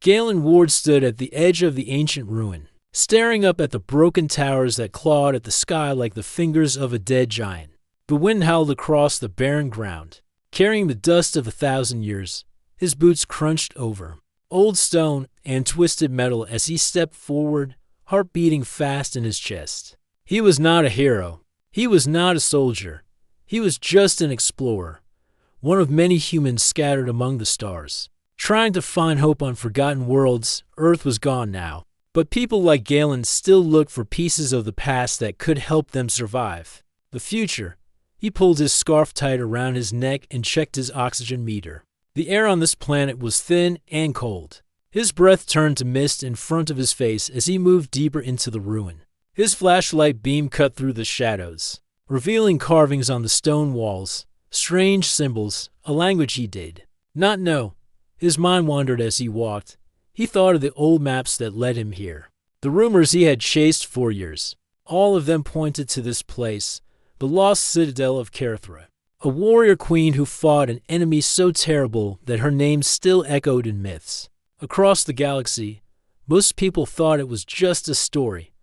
Galen Ward stood at the edge of the ancient ruin, staring up at the broken towers that clawed at the sky like the fingers of a dead giant. The wind howled across the barren ground, carrying the dust of 1,000 years. His boots crunched over old stone and twisted metal as he stepped forward, heart beating fast in his chest. He was not a hero. He was not a soldier. He was just an explorer, one of many humans scattered among the stars, trying to find hope on forgotten worlds. Earth was gone now, but people like Galen still looked for pieces of the past that could help them survive. The future. He pulled his scarf tight around his neck and checked his oxygen meter. The air on this planet was thin and cold. His breath turned to mist in front of his face as he moved deeper into the ruin. His flashlight beam cut through the shadows, revealing carvings on the stone walls, strange symbols, a language he did not know. His mind wandered as he walked. He thought of the old maps that led him here, the rumors he had chased for years. All of them pointed to this place, the lost citadel of Kerthra, a warrior queen who fought an enemy so terrible that her name still echoed in myths. Across the galaxy, most people thought it was just a story,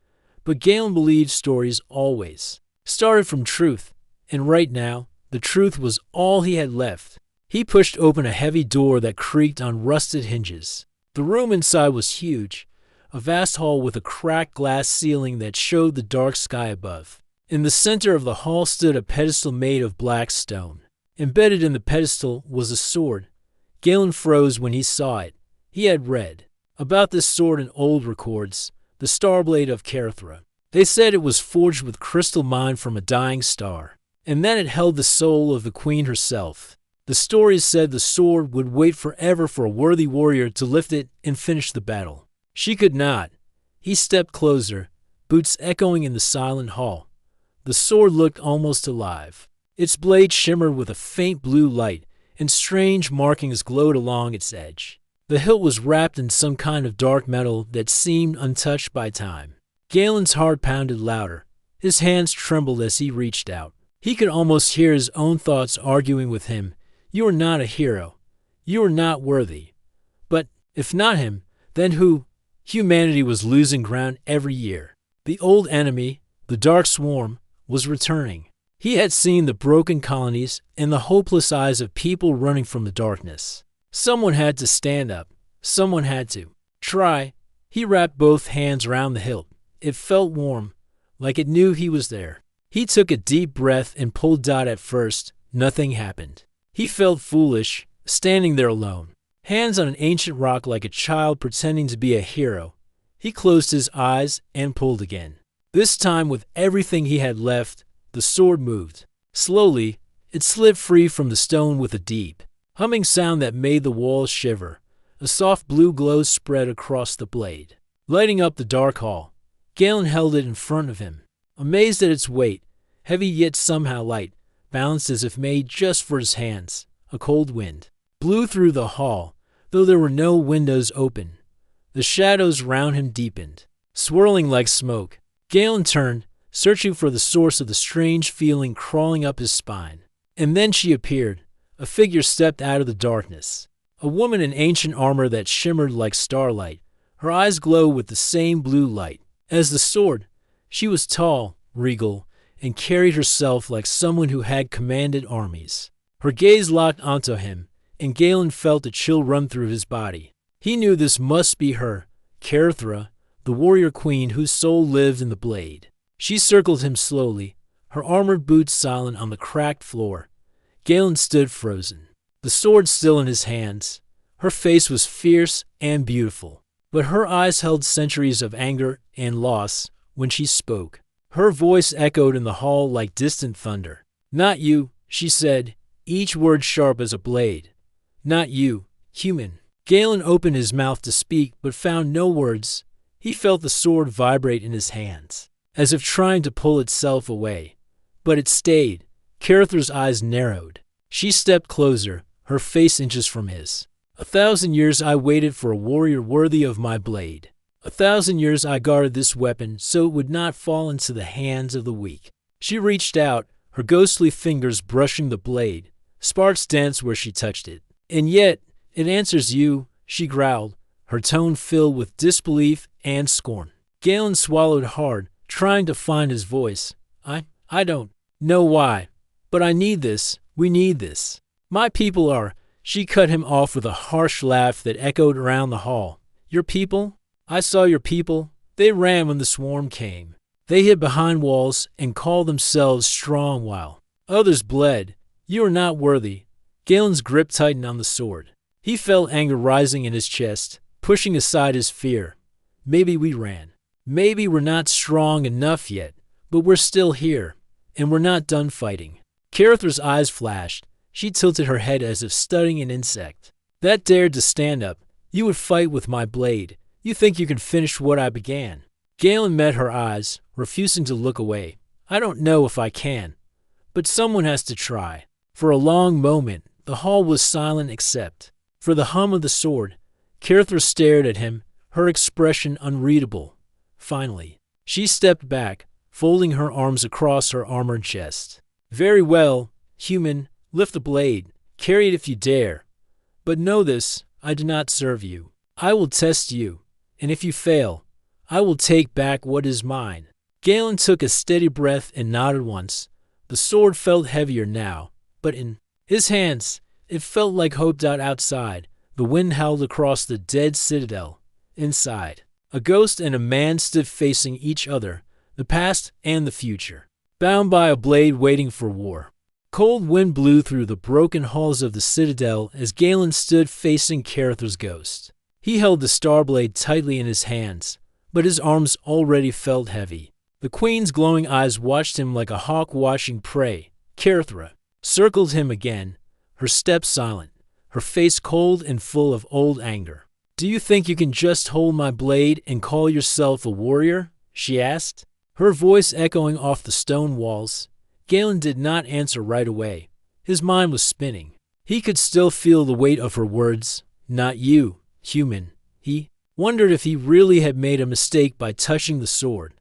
but Galen believed stories always started from truth, and right now, the truth was all he had left. He pushed open a heavy door that creaked on rusted hinges. The room inside was huge, a vast hall with a cracked glass ceiling that showed the dark sky above. In the center of the hall stood a pedestal made of black stone. Embedded in the pedestal was a sword. Galen froze when he saw it. He had read about this sword in old records, the Starblade of Kerthra. They said it was forged with crystal mined from a dying star, and that it held the soul of the queen herself. The stories said the sword would wait forever for a worthy warrior to lift it and finish the battle. She could not. He stepped closer, boots echoing in the silent hall. The sword looked almost alive. Its blade shimmered with a faint blue light, and strange markings glowed along its edge. The hilt was wrapped in some kind of dark metal that seemed untouched by time. Galen's heart pounded louder. His hands trembled as he reached out. He could almost hear his own thoughts arguing with him. You are not a hero. You are not worthy. But if not him, then who? Humanity was losing ground every year. The old enemy, the Dark Swarm, was returning. He had seen the broken colonies and the hopeless eyes of people running from the darkness. Someone had to stand up. Someone had to try. He wrapped both hands around the hilt. It felt warm, like it knew he was there. He took a deep breath and pulled Dot. At first, nothing happened. He felt foolish, standing there alone, hands on an ancient rock like a child pretending to be a hero. He closed his eyes and pulled again. This time, with everything he had left, the sword moved. Slowly, it slid free from the stone with a deep, humming sound that made the walls shiver. A soft blue glow spread across the blade, lighting up the dark hall. Galen held it in front of him, amazed at its weight, heavy yet somehow light, balanced as if made just for his hands. A cold wind blew through the hall, though there were no windows open. The shadows round him deepened, swirling like smoke. Galen turned, searching for the source of the strange feeling crawling up his spine. And then she appeared. A figure stepped out of the darkness. A woman in ancient armor that shimmered like starlight. Her eyes glowed with the same blue light as the sword. She was tall, regal, and carried herself like someone who had commanded armies. Her gaze locked onto him, and Galen felt a chill run through his body. He knew this must be her, Kerthra, the warrior queen whose soul lived in the blade. She circled him slowly, her armored boots silent on the cracked floor. Galen stood frozen, the sword still in his hands. Her face was fierce and beautiful, but her eyes held centuries of anger and loss. When she spoke, her voice echoed in the hall like distant thunder. "Not you," she said, each word sharp as a blade. "Not you, human." Galen opened his mouth to speak, but found no words. He felt the sword vibrate in his hands, as if trying to pull itself away. But it stayed. Kerthra's eyes narrowed. She stepped closer, her face inches from his. 1,000 years I waited for a warrior worthy of my blade. 1,000 years I guarded this weapon so it would not fall into the hands of the weak. She reached out, her ghostly fingers brushing the blade. Sparks danced where she touched it. "And yet, it answers you," she growled, her tone filled with disbelief and scorn. Galen swallowed hard, trying to find his voice. I don't know why, but I need this. We need this. My people are. She cut him off with a harsh laugh that echoed around the hall. Your people? I saw your people. They ran when the swarm came. They hid behind walls and called themselves strong while others bled. You are not worthy. Galen's grip tightened on the sword. He felt anger rising in his chest, pushing aside his fear. Maybe we ran. Maybe we're not strong enough yet, but we're still here, and we're not done fighting. Carithra's eyes flashed. She tilted her head as if studying an insect. That dared to stand up. You would fight with my blade. You think you can finish what I began. Galen met her eyes, refusing to look away. I don't know if I can, but someone has to try. For a long moment, the hall was silent except for the hum of the sword. Carithra stared at him, her expression unreadable. Finally, she stepped back, folding her arms across her armored chest. Very well, human, lift the blade, carry it if you dare. But know this, I do not serve you. I will test you, and if you fail, I will take back what is mine. Galen took a steady breath and nodded once. The sword felt heavier now, but in his hands, it felt like hope. Outside, the wind howled across the dead citadel. Inside, a ghost and a man stood facing each other, the past and the future, bound by a blade waiting for war. Cold wind blew through the broken halls of the citadel as Galen stood facing Carithra's ghost. He held the star blade tightly in his hands, but his arms already felt heavy. The queen's glowing eyes watched him like a hawk watching prey. Carithra circled him again, her step silent, her face cold and full of old anger. Do you think you can just hold my blade and call yourself a warrior? She asked, her voice echoing off the stone walls. Galen did not answer right away. His mind was spinning. He could still feel the weight of her words. Not you, human. He wondered if he really had made a mistake by touching the sword.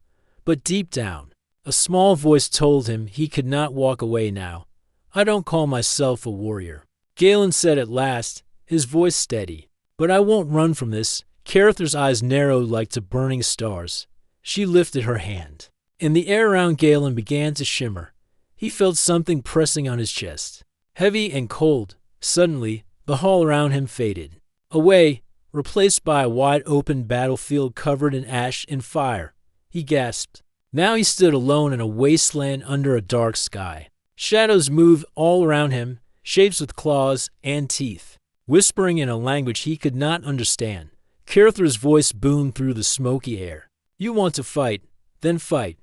But deep down, a small voice told him he could not walk away now. I don't call myself a warrior, Galen said at last, his voice steady. But I won't run from this. Carithra's eyes narrowed like to burning stars. She lifted her hand, and the air around Galen began to shimmer. He felt something pressing on his chest, heavy and cold. Suddenly, the hall around him faded away, replaced by a wide-open battlefield covered in ash and fire. He gasped. Now he stood alone in a wasteland under a dark sky. Shadows moved all around him, shapes with claws and teeth, whispering in a language he could not understand. Carithra's voice boomed through the smoky air. You want to fight? Then fight.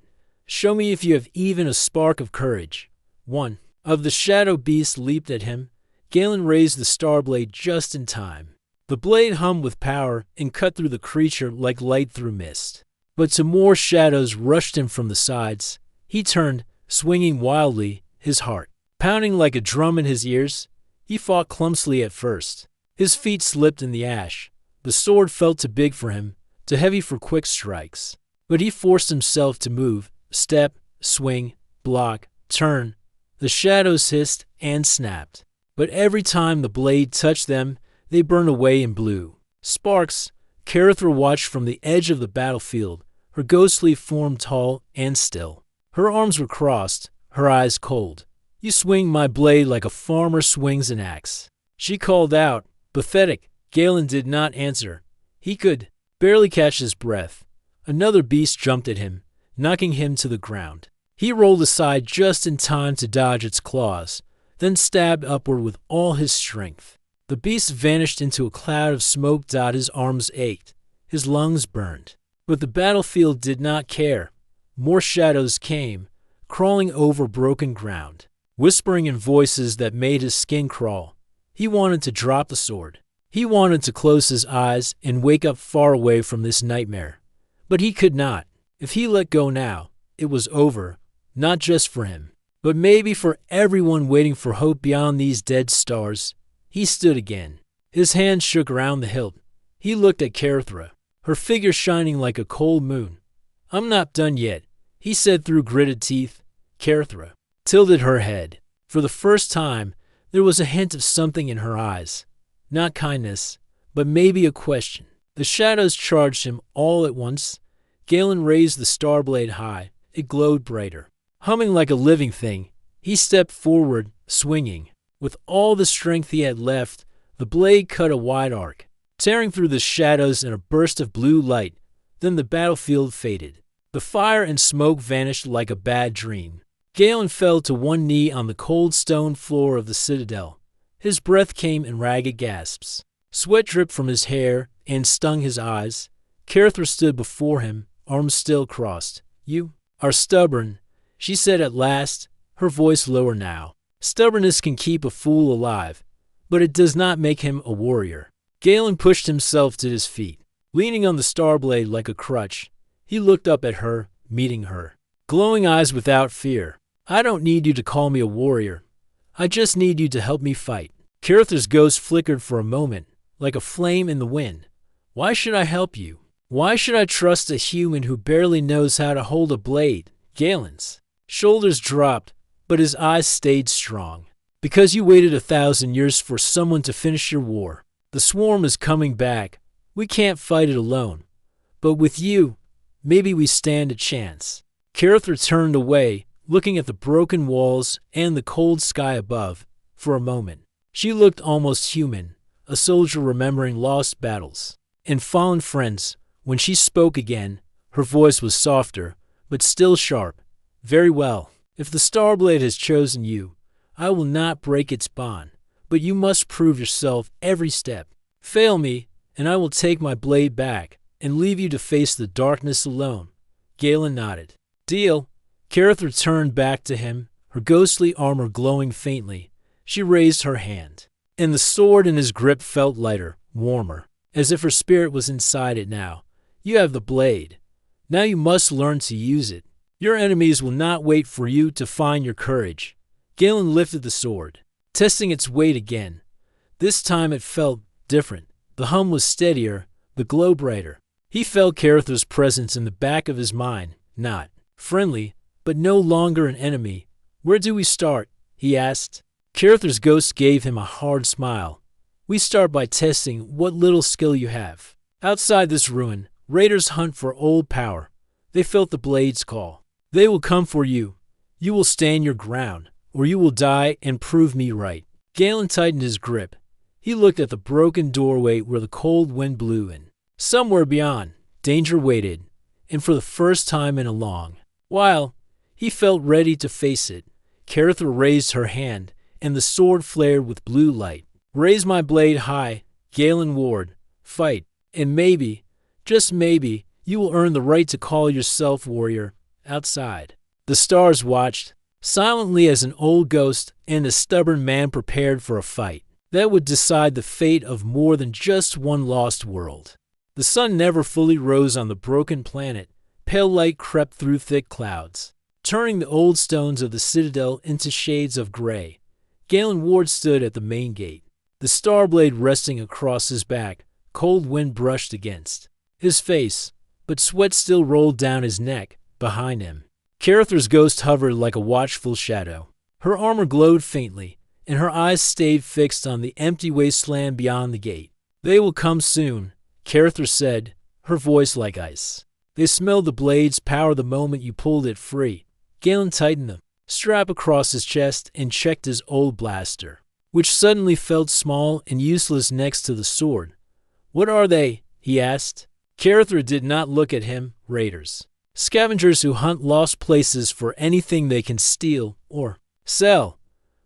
Show me if you have even a spark of courage. One of the shadow beasts leaped at him. Galen raised the star blade just in time. The blade hummed with power and cut through the creature like light through mist. But some more shadows rushed him from the sides. He turned, swinging wildly, his heart pounding like a drum in his ears. He fought clumsily at first. His feet slipped in the ash. The sword felt too big for him, too heavy for quick strikes. But he forced himself to move, step, swing, block, turn. The shadows hissed and snapped. But every time the blade touched them, they burned away in blue sparks. Carithra watched from the edge of the battlefield, her ghostly form tall and still. Her arms were crossed, her eyes cold. You swing my blade like a farmer swings an axe. She called out, pathetic. Galen did not answer. He could barely catch his breath. Another beast jumped at him, knocking him to the ground. He rolled aside just in time to dodge its claws, then stabbed upward with all his strength. The beast vanished into a cloud of smoke. His arms ached, his lungs burned. But the battlefield did not care. More shadows came, crawling over broken ground, whispering in voices that made his skin crawl. He wanted to drop the sword. He wanted to close his eyes and wake up far away from this nightmare. But he could not. If he let go now, it was over, not just for him, but maybe for everyone waiting for hope beyond these dead stars. He stood again. His hands shook around the hilt. He looked at Carithra, her figure shining like a cold moon. I'm not done yet, he said through gritted teeth. Carithra tilted her head. For the first time, there was a hint of something in her eyes. Not kindness, but maybe a question. The shadows charged him all at once. Galen raised the star blade high. It glowed brighter. Humming like a living thing, he stepped forward, swinging. With all the strength he had left, the blade cut a wide arc, tearing through the shadows in a burst of blue light. Then the battlefield faded. The fire and smoke vanished like a bad dream. Galen fell to one knee on the cold stone floor of the citadel. His breath came in ragged gasps. Sweat dripped from his hair and stung his eyes. Carithra stood before him, arms still crossed. "You are stubborn," she said at last, her voice lower now. "Stubbornness can keep a fool alive, but it does not make him a warrior." Galen pushed himself to his feet. Leaning on the star blade like a crutch, he looked up at her, meeting her glowing eyes without fear. "I don't need you to call me a warrior. I just need you to help me fight." Carithra's ghost flickered for a moment, like a flame in the wind. "Why should I help you? Why should I trust a human who barely knows how to hold a blade?" Galen's shoulders dropped, but his eyes stayed strong. "Because you waited 1,000 years for someone to finish your war. The swarm is coming back. We can't fight it alone. But with you, maybe we stand a chance." Carithra turned away, looking at the broken walls and the cold sky above. For a moment, she looked almost human, a soldier remembering lost battles and fallen friends. When she spoke again, her voice was softer, but still sharp. "Very well. If the Starblade has chosen you, I will not break its bond, but you must prove yourself every step. Fail me, and I will take my blade back and leave you to face the darkness alone." Galen nodded. "Deal." Carithra turned back to him, her ghostly armor glowing faintly. She raised her hand, and the sword in his grip felt lighter, warmer, as if her spirit was inside it now. "You have the blade. Now you must learn to use it. Your enemies will not wait for you to find your courage." Galen lifted the sword, testing its weight again. This time it felt different. The hum was steadier, the glow brighter. He felt Carithra's presence in the back of his mind, not friendly, but no longer an enemy. "Where do we start?" he asked. Carithra's ghost gave him a hard smile. "We start by testing what little skill you have. Outside this ruin, raiders hunt for old power. They felt the blade's call. They will come for you. You will stand your ground, or you will die and prove me right." Galen tightened his grip. He looked at the broken doorway where the cold wind blew in. Somewhere beyond, danger waited, and for the first time in a long while, he felt ready to face it. Carithra raised her hand, and the sword flared with blue light. "Raise my blade high," Galen warned. "Fight, and maybe, just maybe, you will earn the right to call yourself warrior." Outside, the stars watched, silently as an old ghost and a stubborn man prepared for a fight that would decide the fate of more than just one lost world. The sun never fully rose on the broken planet. Pale light crept through thick clouds, turning the old stones of the citadel into shades of gray. Galen Ward stood at the main gate, the star blade resting across his back. Cold wind brushed against his face, but sweat still rolled down his neck. Behind him, Carithra's ghost hovered like a watchful shadow. Her armor glowed faintly, and her eyes stayed fixed on the empty wasteland beyond the gate. "They will come soon," Carithra said, her voice like ice. "They smelled the blade's power the moment you pulled it free." Galen tightened the strap across his chest and checked his old blaster, which suddenly felt small and useless next to the sword. "What are they?" he asked. Carithra did not look at him. "Raiders. Scavengers who hunt lost places for anything they can steal or sell.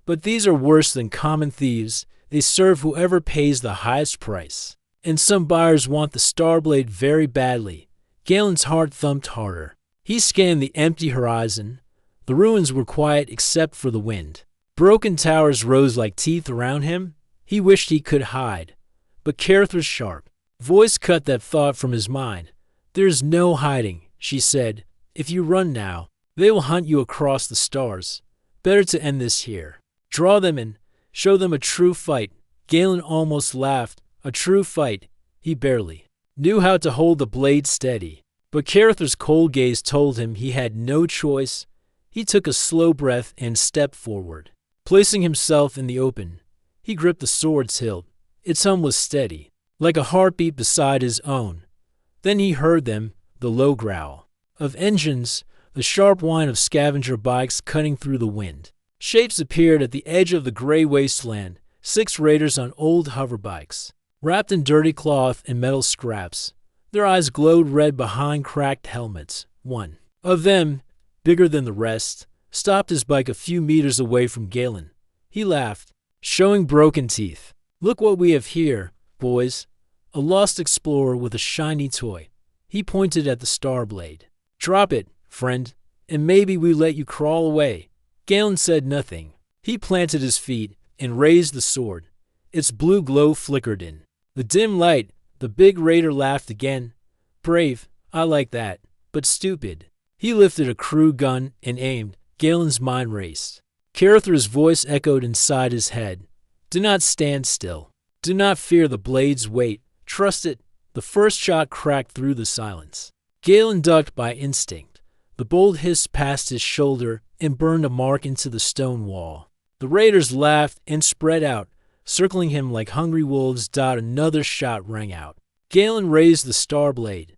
But these are worse than common thieves. They serve whoever pays the highest price. And some buyers want the Starblade very badly." Galen's heart thumped harder. He scanned the empty horizon. The ruins were quiet except for the wind. Broken towers rose like teeth around him. He wished he could hide. But Carithra's sharp voice cut that thought from his mind. "There's no hiding," she said. "If you run now, they will hunt you across the stars. Better to end this here. Draw them in. Show them a true fight." Galen almost laughed. A true fight. He barely knew how to hold the blade steady. But Carithra's cold gaze told him he had no choice. He took a slow breath and stepped forward. Placing himself in the open, he gripped the sword's hilt. Its hum was steady, like a heartbeat beside his own. Then he heard them, the low growl of engines, the sharp whine of scavenger bikes cutting through the wind. Shapes appeared at the edge of the gray wasteland, 6 raiders on old hoverbikes, wrapped in dirty cloth and metal scraps. Their eyes glowed red behind cracked helmets. One of them, bigger than the rest, stopped his bike a few meters away from Galen. He laughed, showing broken teeth. "Look what we have here, boys. A lost explorer with a shiny toy." He pointed at the Starblade. "Drop it, friend, and maybe we let you crawl away." Galen said nothing. He planted his feet and raised the sword. Its blue glow flickered in the dim light. The big raider laughed again. "Brave, I like that, but stupid." He lifted a crew gun and aimed. Galen's mind raced. Carathr's voice echoed inside his head. "Do not stand still. Do not fear the blade's weight. Trust it." The first shot cracked through the silence. Galen ducked by instinct. The bolt hissed past his shoulder and burned a mark into the stone wall. The raiders laughed and spread out, circling him like hungry wolves. Another shot rang out. Galen raised the Starblade.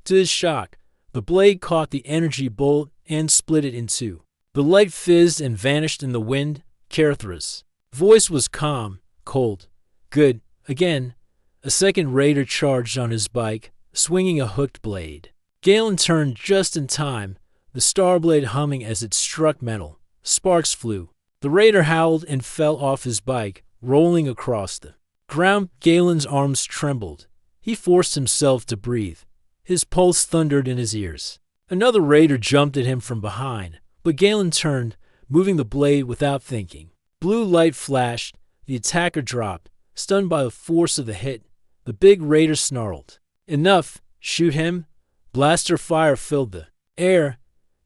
To his shock, the blade caught the energy bolt and split it in two. The light fizzed and vanished in the wind. Carathr's voice was calm, cold. "Good. Again." A second raider charged on his bike, swinging a hooked blade. Galen turned just in time, the Starblade humming as it struck metal. Sparks flew. The raider howled and fell off his bike, rolling across the ground. Galen's arms trembled. He forced himself to breathe. His pulse thundered in his ears. Another raider jumped at him from behind, but Galen turned, moving the blade without thinking. Blue light flashed. The attacker dropped, stunned by the force of the hit. The big raider snarled. "Enough! Shoot him!" Blaster fire filled the air.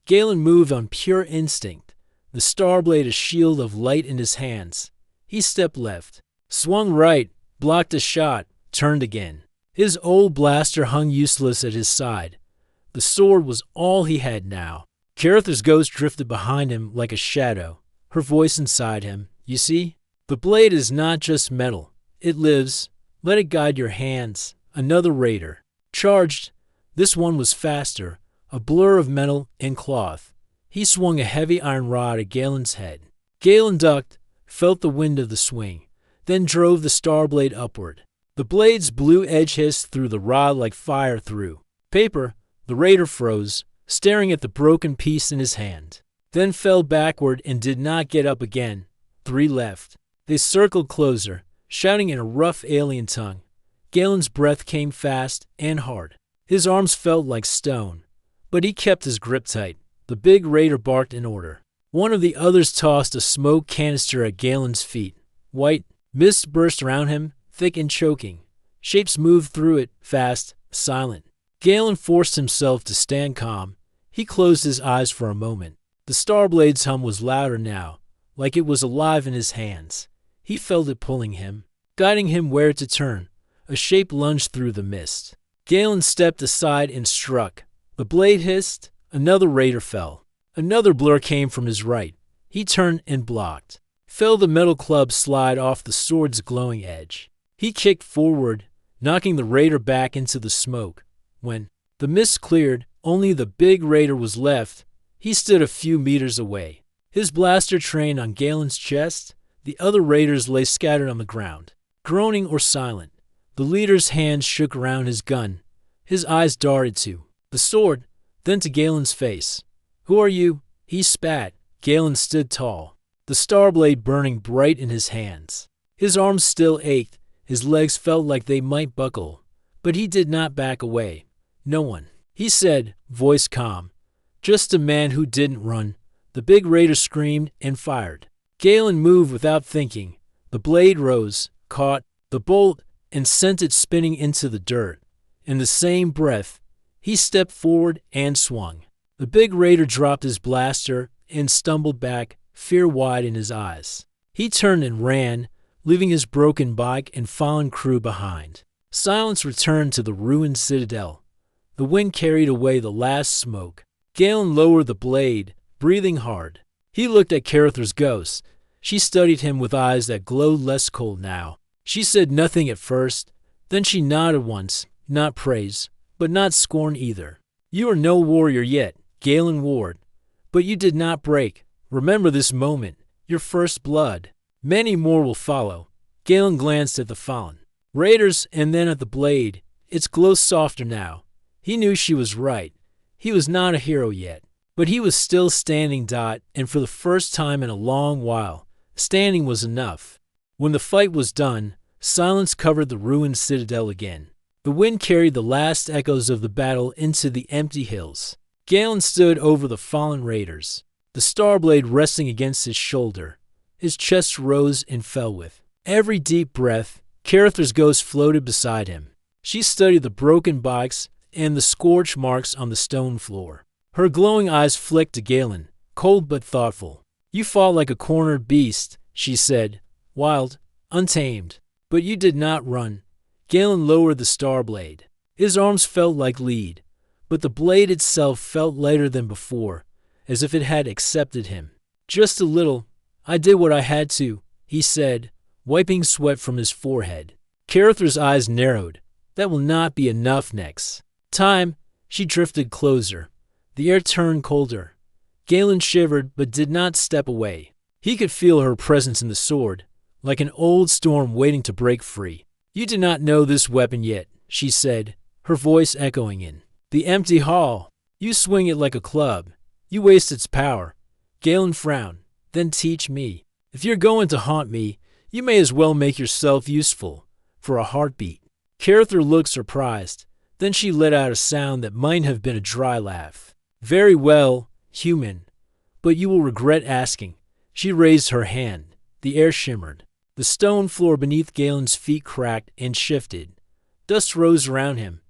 Galen moved on pure instinct, the Starblade a shield of light in his hands. He stepped left, swung right, blocked a shot, turned again. His old blaster hung useless at his side. The sword was all he had now. Carathr's ghost drifted behind him like a shadow, her voice inside him. "You see? The blade is not just metal. It lives. Let it guide your hands." Another raider charged. This one was faster, a blur of metal and cloth. He swung a heavy iron rod at Galen's head. Galen ducked, felt the wind of the swing, then drove the Starblade upward. The blade's blue edge hissed through the rod like fire through paper. The raider froze, staring at the broken piece in his hand, then fell backward and did not get up again. 3 left. They circled closer, shouting in a rough alien tongue. Galen's breath came fast and hard. His arms felt like stone, but he kept his grip tight. The big raider barked in order. One of the others tossed a smoke canister at Galen's feet. White mist burst around him, thick and choking. Shapes moved through it, fast, silent. Galen forced himself to stand calm. He closed his eyes for a moment. The Starblade's hum was louder now, like it was alive in his hands. He felt it pulling him, guiding him where to turn. A shape lunged through the mist. Galen stepped aside and struck. The blade hissed. Another raider fell. Another blur came from his right. He turned and blocked. Felt the metal club slide off the sword's glowing edge. He kicked forward, knocking the raider back into the smoke. When the mist cleared, only the big raider was left. He stood a few meters away, his blaster trained on Galen's chest. The other raiders lay scattered on the ground, groaning or silent. The leader's hands shook around his gun. His eyes darted to the sword, then to Galen's face. "Who are you?" He spat. Galen stood tall, the Starblade burning bright in his hands. His arms still ached. His legs felt like they might buckle, but he did not back away. "No one," he said, voice calm. "Just a man who didn't run." The big raider screamed and fired. Galen moved without thinking. The blade rose, caught the bolt, and sent it spinning into the dirt. In the same breath, he stepped forward and swung. The big raider dropped his blaster and stumbled back, fear wide in his eyes. He turned and ran, leaving his broken bike and fallen crew behind. Silence returned to the ruined citadel. The wind carried away the last smoke. Galen lowered the blade, breathing hard. He looked at Carathr's ghost. She studied him with eyes that glowed less cold now. She said nothing at first, Then she nodded once, not praise, but not scorn either. You are no warrior yet, Galen Ward, but you did not break. Remember this moment, your first blood. Many more will follow. Galen glanced at the fallen raiders and then at the blade. Its glow softer now. He knew she was right. He was not a hero yet, but he was still standing. And for the first time in a long while, standing was enough. When the fight was done, silence covered the ruined citadel again. The wind carried the last echoes of the battle into the empty hills. Galen stood over the fallen raiders, the starblade resting against his shoulder. His chest rose and fell with every deep breath. Carather's ghost floated beside him. She studied the broken bikes and the scorch marks on the stone floor. Her glowing eyes flicked to Galen, cold but thoughtful. You fought like a cornered beast, she said, wild, untamed. But you did not run. Galen lowered the star blade. His arms felt like lead, but the blade itself felt lighter than before, as if it had accepted him. Just a little. I did what I had to, he said, wiping sweat from his forehead. Carather's eyes narrowed. That will not be enough next time. She drifted closer. The air turned colder. Galen shivered but did not step away. He could feel her presence in the sword, like an old storm waiting to break free. You do not know this weapon yet, she said, her voice echoing in the empty hall. You swing it like a club. You waste its power. Galen frowned. Then teach me. If you're going to haunt me, you may as well make yourself useful for a heartbeat. Carather looked surprised. Then she let out a sound that might have been a dry laugh. Very well, human, but you will regret asking. She raised her hand. The air shimmered. The stone floor beneath Galen's feet cracked and shifted. Dust rose around him.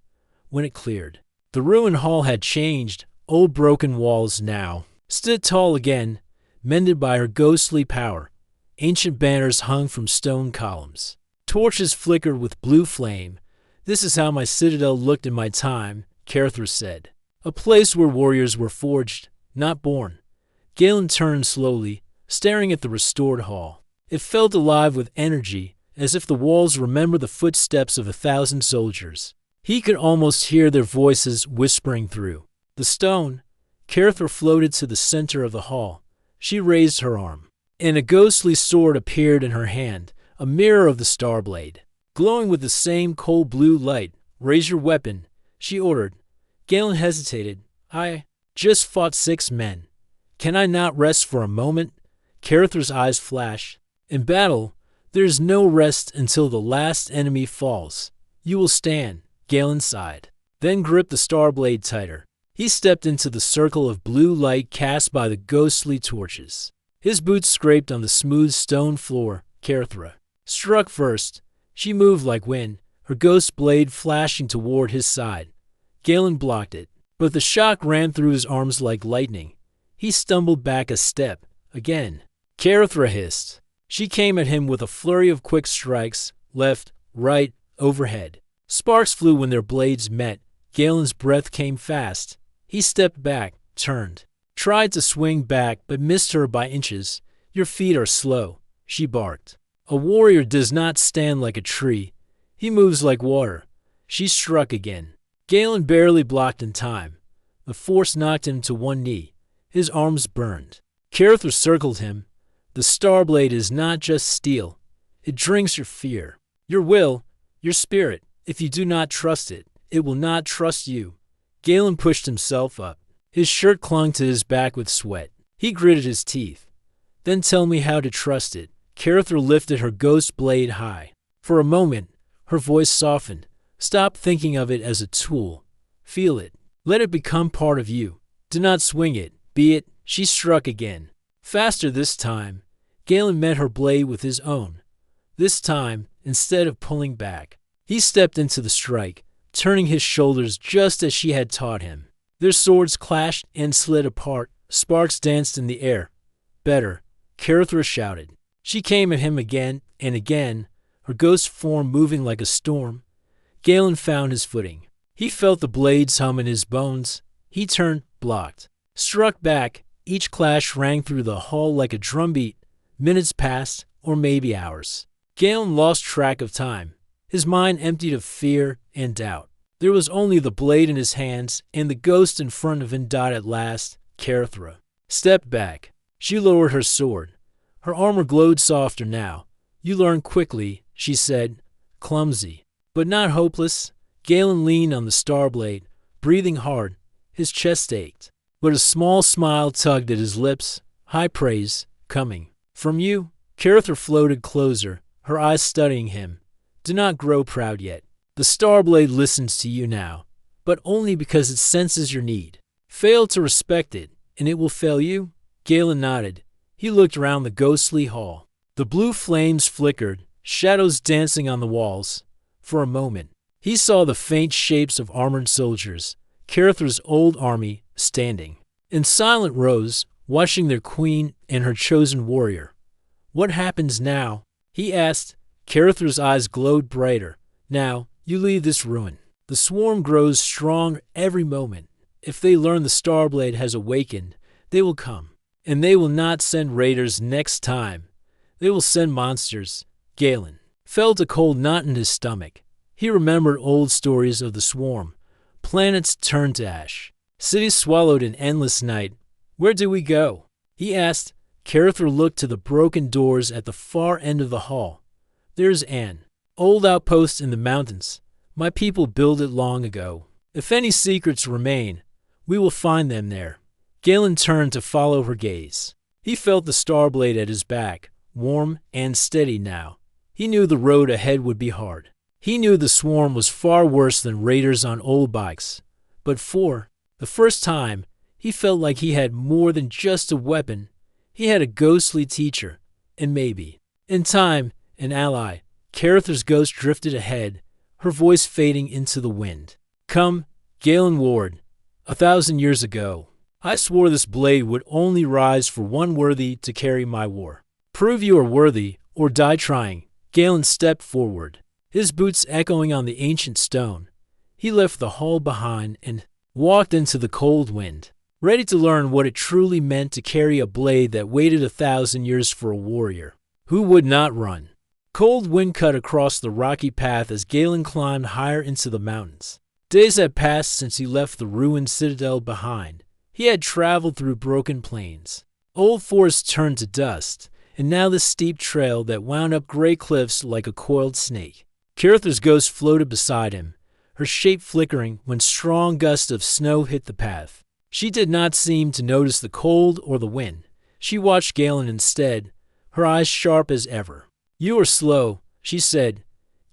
When it cleared, the ruined hall had changed. Old broken walls now stood tall again, mended by her ghostly power. Ancient banners hung from stone columns. Torches flickered with blue flame. This is how my citadel looked in my time, Carather said. A place where warriors were forged, not born. Galen turned slowly, staring at the restored hall. It felt alive with energy, as if the walls remembered the footsteps of 1,000 soldiers. He could almost hear their voices whispering through the stone. Carather floated to the center of the hall. She raised her arm, and a ghostly sword appeared in her hand, a mirror of the star blade, glowing with the same cold blue light. Raise your weapon, she ordered. Galen hesitated. I just fought 6 men. Can I not rest for a moment? Carather's eyes flashed. In battle, there is no rest until the last enemy falls. You will stand, Galen sighed, then gripped the star blade tighter. He stepped into the circle of blue light cast by the ghostly torches. His boots scraped on the smooth stone floor. Carather struck first. She moved like wind, her ghost blade flashing toward his side. Galen blocked it, but the shock ran through his arms like lightning. He stumbled back a step. Again. Carather hissed. She came at him with a flurry of quick strikes, left, right, overhead. Sparks flew when their blades met. Galen's breath came fast. He stepped back, turned, tried to swing back, but missed her by inches. Your feet are slow, she barked. A warrior does not stand like a tree. He moves like water. She struck again. Galen barely blocked in time. The force knocked him to one knee. His arms burned. Carather circled him. The star blade is not just steel. It drinks your fear, your will, your spirit. If you do not trust it, it will not trust you. Galen pushed himself up. His shirt clung to his back with sweat. He gritted his teeth. Then tell me how to trust it. Carather lifted her ghost blade high. For a moment, her voice softened. Stop thinking of it as a tool. Feel it. Let it become part of you. Do not swing it. Be it. She struck again. Faster this time. Galen met her blade with his own. This time, instead of pulling back, he stepped into the strike, turning his shoulders just as she had taught him. Their swords clashed and slid apart. Sparks danced in the air. Better, Carather shouted. She came at him again and again, her ghost form moving like a storm. Galen found his footing. He felt the blades hum in his bones. He turned, blocked, struck back. Each clash rang through the hall like a drumbeat. Minutes passed, or maybe hours. Galen lost track of time. his mind emptied of fear and doubt. There was only the blade in his hands, and the ghost in front of him died at last. Carithra stepped back. She lowered her sword. Her armor glowed softer now. "You learn quickly," she said. "Clumsy, but not hopeless." Galen leaned on the star blade, breathing hard. His chest ached, but a small smile tugged at his lips. "High praise, coming from you." Carithra floated closer, her eyes studying him. "Do not grow proud yet. The star blade listens to you now, but only because it senses your need. Fail to respect it, and it will fail you." Galen nodded. He looked around the ghostly hall. The blue flames flickered, shadows dancing on the walls. For a moment, he saw the faint shapes of armored soldiers, Carithra's old army, standing in silent rows, watching their queen and her chosen warrior. "What happens now?" he asked. Carithra's eyes glowed brighter. "Now, you leave this ruin. The swarm grows strong every moment. If they learn the Starblade has awakened, they will come. And they will not send raiders next time. They will send monsters." Galen felt a cold knot in his stomach. He remembered old stories of the swarm. Planets turned to ash. Cities swallowed in endless night. "Where do we go?" he asked. Carithra looked to the broken doors at the far end of the hall. "There's an old outpost in the mountains. My people built it long ago. If any secrets remain, we will find them there." Galen turned to follow her gaze. He felt the Starblade at his back, warm and steady now. He knew the road ahead would be hard. He knew the swarm was far worse than raiders on old bikes. But for the first time, he felt like he had more than just a weapon. He had a ghostly teacher, and maybe, in time, an ally. Carithra's ghost drifted ahead, her voice fading into the wind. "Come," Galen warned. 1,000 years ago, I swore this blade would only rise for one worthy to carry my war. Prove you are worthy, or die trying." Galen stepped forward, his boots echoing on the ancient stone. He left the hall behind and walked into the cold wind, ready to learn what it truly meant to carry a blade that waited 1,000 years for a warrior who would not run. Cold wind cut across the rocky path as Galen climbed higher into the mountains. Days had passed since he left the ruined citadel behind. He had traveled through broken plains. Old forests turned to dust, and now the steep trail that wound up gray cliffs like a coiled snake. Carithra's ghost floated beside him, her shape flickering when strong gusts of snow hit the path. She did not seem to notice the cold or the wind. She watched Galen instead, her eyes sharp as ever. "You are slow," she said.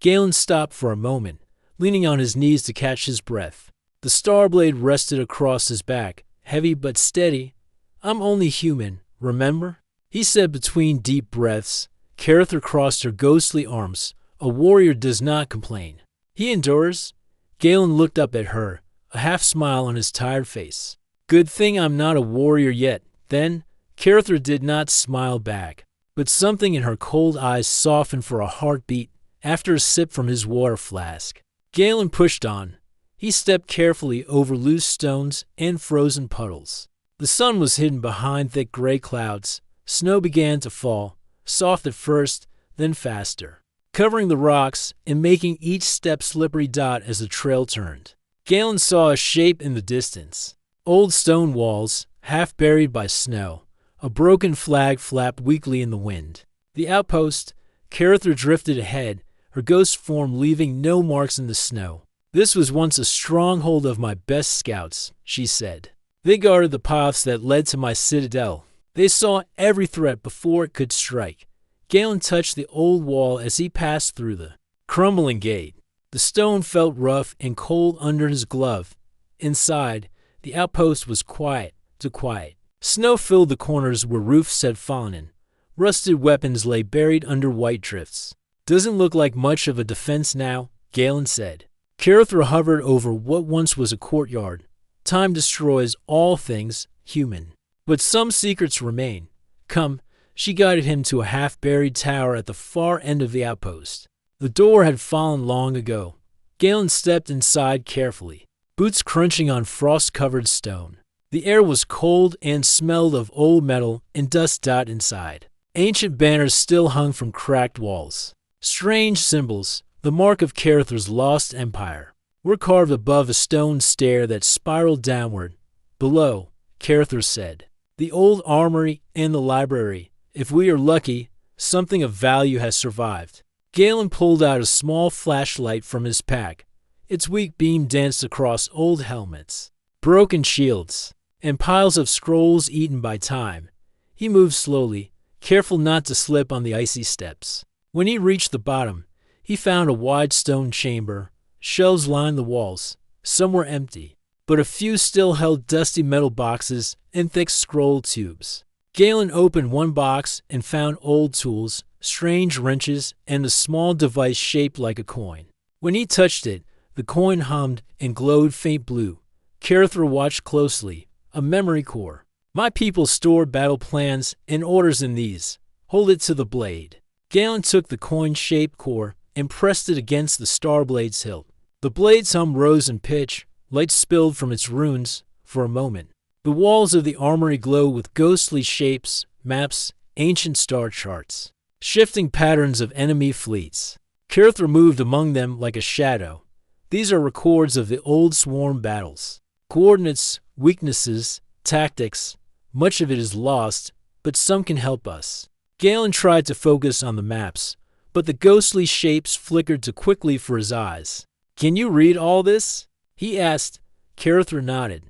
Galen stopped for a moment, leaning on his knees to catch his breath. The Starblade rested across his back, heavy but steady. "I'm only human, remember?" he said between deep breaths. Carithra crossed her ghostly arms. "A warrior does not complain. He endures." Galen looked up at her, a half smile on his tired face. "Good thing I'm not a warrior yet, then." Carithra did not smile back, but something in her cold eyes softened for a heartbeat after a sip from his water flask. Galen pushed on. He stepped carefully over loose stones and frozen puddles. The sun was hidden behind thick gray clouds. Snow began to fall, soft at first, then faster, covering the rocks and making each step slippery dot as the trail turned. Galen saw a shape in the distance. Old stone walls, half buried by snow. A broken flag flapped weakly in the wind. The outpost. Carithra drifted ahead, her ghost form leaving no marks in the snow. "This was once a stronghold of my best scouts," she said. "They guarded the paths that led to my citadel. They saw every threat before it could strike." Galen touched the old wall as he passed through the crumbling gate. The stone felt rough and cold under his glove. Inside, the outpost was quiet to quiet. Snow filled the corners where roofs had fallen. Rusted weapons lay buried under white drifts. "Doesn't look like much of a defense now," Galen said. Carithra hovered over what once was a courtyard. Time destroys all things human. But some secrets remain. "Come," she guided him to a half-buried tower at the far end of the outpost. The door had fallen long ago. Galen stepped inside carefully, boots crunching on frost-covered stone. The air was cold and smelled of old metal and dust inside. Ancient banners still hung from cracked walls. Strange symbols, the mark of Carther's lost empire, were carved above a stone stair that spiraled downward. Below, Carther said, the old armory and the library. If we are lucky, something of value has survived. Galen pulled out a small flashlight from his pack. Its weak beam danced across old helmets, broken shields, and piles of scrolls eaten by time. He moved slowly, careful not to slip on the icy steps. When he reached the bottom, he found a wide stone chamber. Shelves lined the walls. Some were empty, but a few still held dusty metal boxes and thick scroll tubes. Galen opened one box and found old tools, strange wrenches, and a small device shaped like a coin. When he touched it, the coin hummed and glowed faint blue. Carther watched closely. A memory core. My people store battle plans and orders in these. Hold it to the blade. Galen took the coin-shaped core and pressed it against the star blade's hilt. The blade's hum rose in pitch, light spilled from its runes. For a moment, the walls of the armory glowed with ghostly shapes, maps, ancient star charts, shifting patterns of enemy fleets. Carther moved among them like a shadow. These are records of the old swarm battles. Coordinates, weaknesses, tactics. Much of it is lost, but some can help us. Galen tried to focus on the maps, but the ghostly shapes flickered too quickly for his eyes. Can you read all this? He asked. Carther nodded.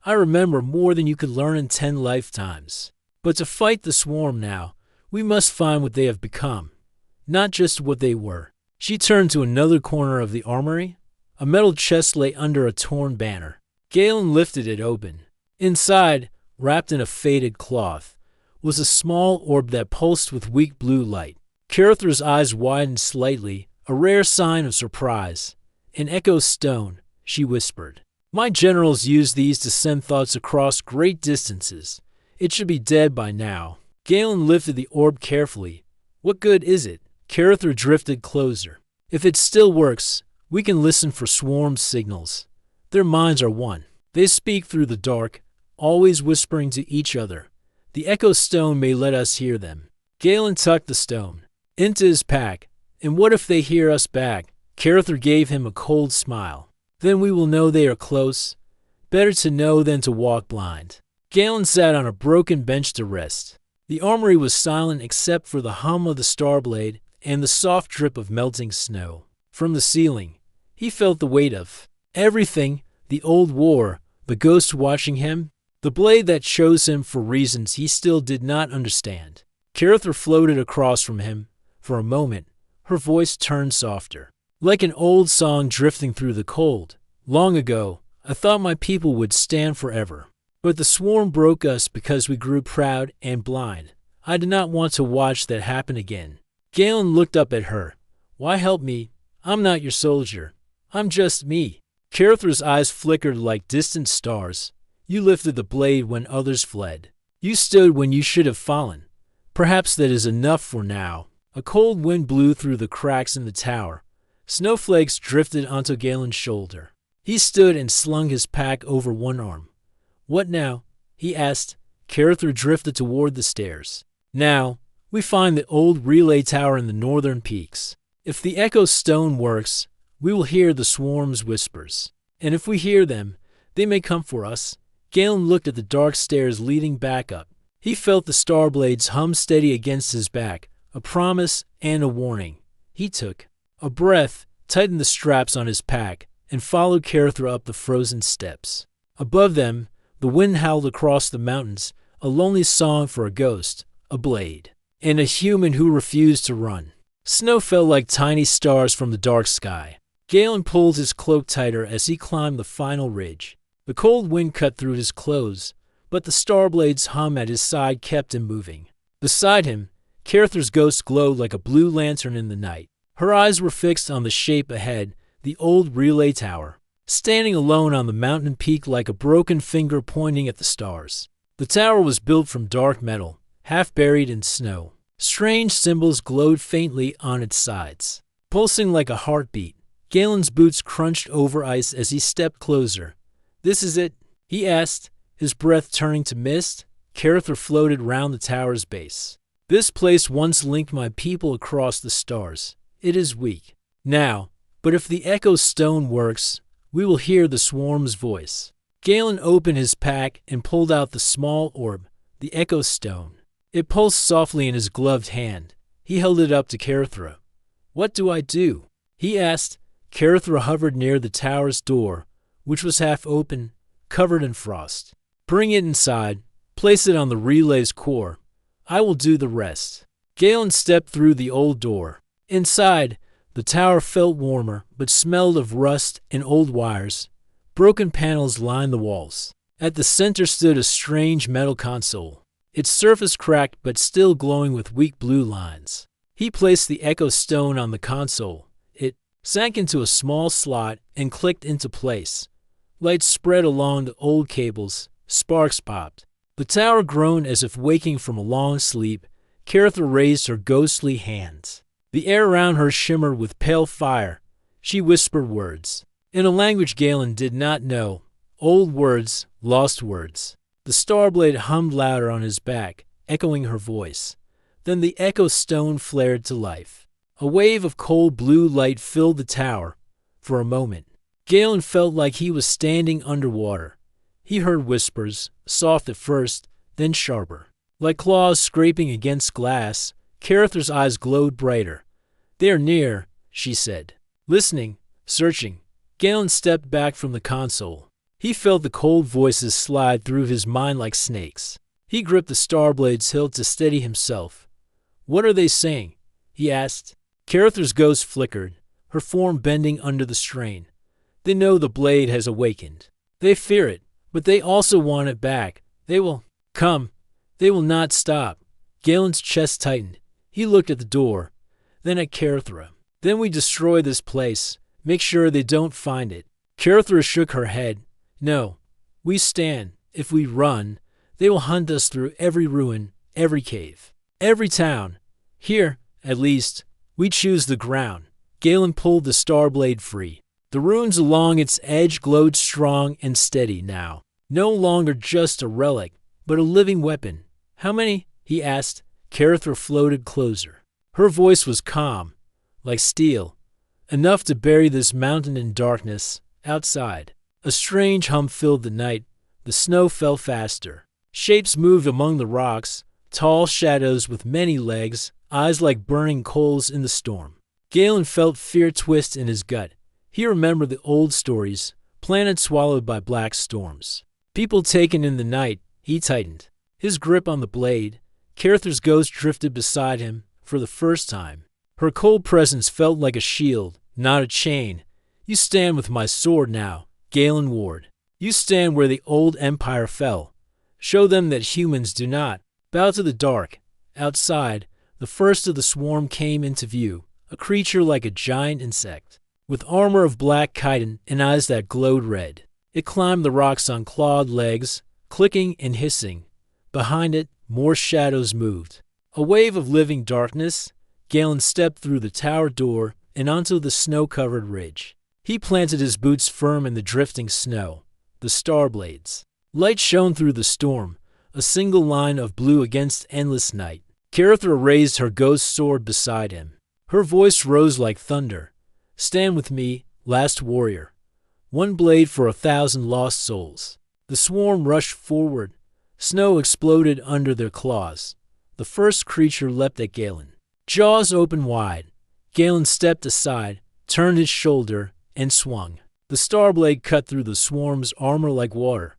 I remember more than you could learn in 10 lifetimes. But to fight the swarm now, we must find what they have become, not just what they were. She turned to another corner of the armory. A metal chest lay under a torn banner. Galen lifted it open. Inside, wrapped in a faded cloth, was a small orb that pulsed with weak blue light. Carther's eyes widened slightly, a rare sign of surprise. An echo stone, she whispered. My generals use these to send thoughts across great distances. It should be dead by now. Galen lifted the orb carefully. What good is it? Carther drifted closer. If it still works, we can listen for swarm signals. Their minds are one. They speak through the dark, always whispering to each other. The echo stone may let us hear them. Galen tucked the stone into his pack. And what if they hear us back? Carther gave him a cold smile. Then we will know they are close. Better to know than to walk blind. Galen sat on a broken bench to rest. The armory was silent except for the hum of the star blade and the soft drip of melting snow. From the ceiling, he felt the weight of everything, the old war, the ghost watching him, the blade that chose him for reasons he still did not understand. Carther floated across from him. For a moment, her voice turned softer, like an old song drifting through the cold. Long ago, I thought my people would stand forever. But the swarm broke us because we grew proud and blind. I did not want to watch that happen again. Galen looked up at her. Why help me? I'm not your soldier. I'm just me. Carther's eyes flickered like distant stars. You lifted the blade when others fled. You stood when you should have fallen. Perhaps that is enough for now. A cold wind blew through the cracks in the tower. Snowflakes drifted onto Galen's shoulder. He stood and slung his pack over one arm. What now? He asked. Carther drifted toward the stairs. Now, we find the old relay tower in the northern peaks. If the echo stone works, we will hear the swarm's whispers. And if we hear them, they may come for us. Galen looked at the dark stairs leading back up. He felt the star blades hum steady against his back, a promise and a warning. He took a breath, tightened the straps on his pack, and followed Carther up the frozen steps. Above them, the wind howled across the mountains, a lonely song for a ghost, a blade, and a human who refused to run. Snow fell like tiny stars from the dark sky. Galen pulled his cloak tighter as he climbed the final ridge. The cold wind cut through his clothes, but the star blade's hum at his side kept him moving. Beside him, Carther's ghost glowed like a blue lantern in the night. Her eyes were fixed on the shape ahead, the old relay tower, standing alone on the mountain peak like a broken finger pointing at the stars. The tower was built from dark metal, half buried in snow. Strange symbols glowed faintly on its sides. Pulsing like a heartbeat, Galen's boots crunched over ice as he stepped closer. This is it? He asked, his breath turning to mist. Carther floated round the tower's base. This place once linked my people across the stars. It is weak. Now, but if the echo stone works, we will hear the swarm's voice. Galen opened his pack and pulled out the small orb, the echo stone. It pulsed softly in his gloved hand. He held it up to Karethra. "What do I do?" he asked. Karethra hovered near the tower's door, which was half open, covered in frost. "Bring it inside. Place it on the relay's core. I will do the rest." Galen stepped through the old door. Inside, the tower felt warmer, but smelled of rust and old wires. Broken panels lined the walls. At the center stood a strange metal console, its surface cracked but still glowing with weak blue lines. He placed the echo stone on the console. It sank into a small slot and clicked into place. Light spread along the old cables. Sparks popped. The tower groaned as if waking from a long sleep. Karethra raised her ghostly hands. The air around her shimmered with pale fire. She whispered words in a language Galen did not know. Old words, lost words. The starblade hummed louder on his back, echoing her voice. Then the echo stone flared to life. A wave of cold blue light filled the tower. For a moment, Galen felt like he was standing underwater. He heard whispers, soft at first, then sharper. Like claws scraping against glass, Karethra's eyes glowed brighter. "They are near," she said. Listening, searching, Galen stepped back from the console. He felt the cold voices slide through his mind like snakes. He gripped the Starblade's hilt to steady himself. "What are they saying?" he asked. Karethra's ghost flickered, her form bending under the strain. "They know the blade has awakened. They fear it, but they also want it back. They will come. They will not stop." Galen's chest tightened. He looked at the door, then at Karethra. "Then we destroy this place. Make sure they don't find it." Karethra shook her head. "No, we stand. If we run, they will hunt us through every ruin, every cave, every town. Here, at least, we choose the ground." Galen pulled the Starblade free. The runes along its edge glowed strong and steady now. No longer just a relic, but a living weapon. "How many?" he asked. Karethra floated closer. Her voice was calm, like steel. "Enough to bury this mountain in darkness." Outside, a strange hum filled the night. The snow fell faster. Shapes moved among the rocks, tall shadows with many legs, eyes like burning coals in the storm. Galen felt fear twist in his gut. He remembered the old stories, planets swallowed by black storms, people taken in the night. He tightened his grip on the blade. Karethra's ghost drifted beside him for the first time. Her cold presence felt like a shield, not a chain. "You stand with my sword now," Galen warned. "You stand where the old empire fell. Show them that humans do not bow to the dark." Outside, the first of the swarm came into view, a creature like a giant insect, with armor of black chitin and eyes that glowed red. It climbed the rocks on clawed legs, clicking and hissing. Behind it, more shadows moved. A wave of living darkness. Galen stepped through the tower door and onto the snow-covered ridge. He planted his boots firm in the drifting snow. The Starblades. Light shone through the storm, a single line of blue against endless night. Karethra raised her ghost sword beside him. Her voice rose like thunder. "Stand with me, last warrior. One blade for 1,000 lost souls." The swarm rushed forward. Snow exploded under their claws. The first creature leapt at Galen. Jaws opened wide. Galen stepped aside, turned his shoulder, and swung. The Starblade cut through the swarm's armor like water.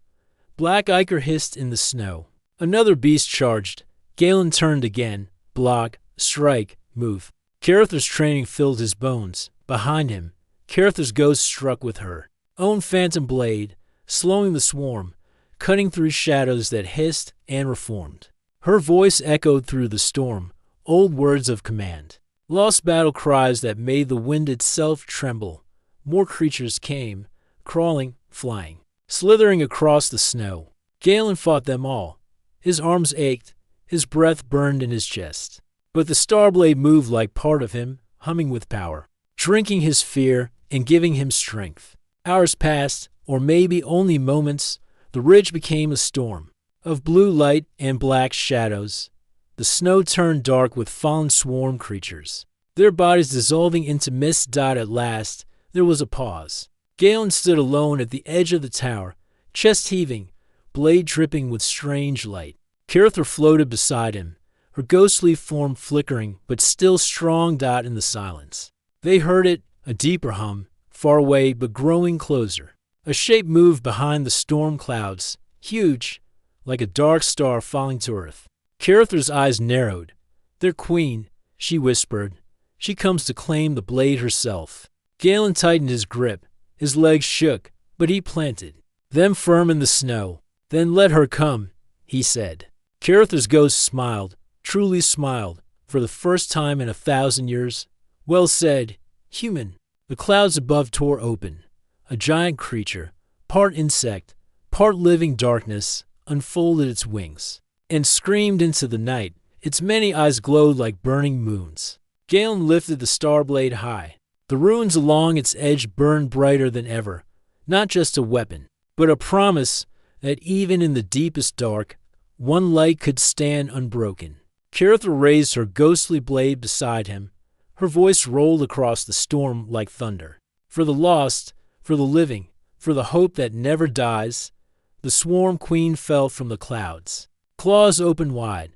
Black ichor hissed in the snow. Another beast charged. Galen turned again. Block, strike, move. Karethra's training filled his bones. Behind him, Karethra's ghost struck with her own phantom blade, slowing the swarm, cutting through shadows that hissed and reformed. Her voice echoed through the storm, old words of command, lost battle cries that made the wind itself tremble. More creatures came, crawling, flying, slithering across the snow. Galen fought them all. His arms ached, his breath burned in his chest. But the Starblade moved like part of him, humming with power, drinking his fear and giving him strength. Hours passed, or maybe only moments. The ridge became a storm of blue light and black shadows. The snow turned dark with fallen swarm creatures. their bodies dissolving into mist. At last, there was a pause. Galen stood alone at the edge of the tower, chest heaving, blade dripping with strange light. Kirithra floated beside him, her ghostly form flickering but still strong. In the silence, they heard it, a deeper hum, far away but growing closer. A shape moved behind the storm clouds, huge, like a dark star falling to earth. Kirithra's eyes narrowed. "Their queen," she whispered. "She comes to claim the blade herself." Galen tightened his grip. His legs shook, but he planted them firm in the snow. "Then let her come," he said. Kirithra's ghost smiled, truly smiled, for the first time in 1,000 years. "Well said, human." The clouds above tore open. A giant creature, part insect, part living darkness, unfolded its wings and screamed into the night. Its many eyes glowed like burning moons. Galen lifted the starblade high. The runes along its edge burned brighter than ever, not just a weapon, but a promise that even in the deepest dark, one light could stand unbroken. Kirithra raised her ghostly blade beside him. Her voice rolled across the storm like thunder. "For the lost, for the living, for the hope that never dies." The swarm queen fell from the clouds. Claws opened wide.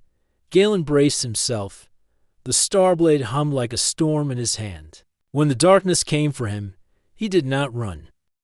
Galen braced himself. The starblade hummed like a storm in his hand. When the darkness came for him, he did not run.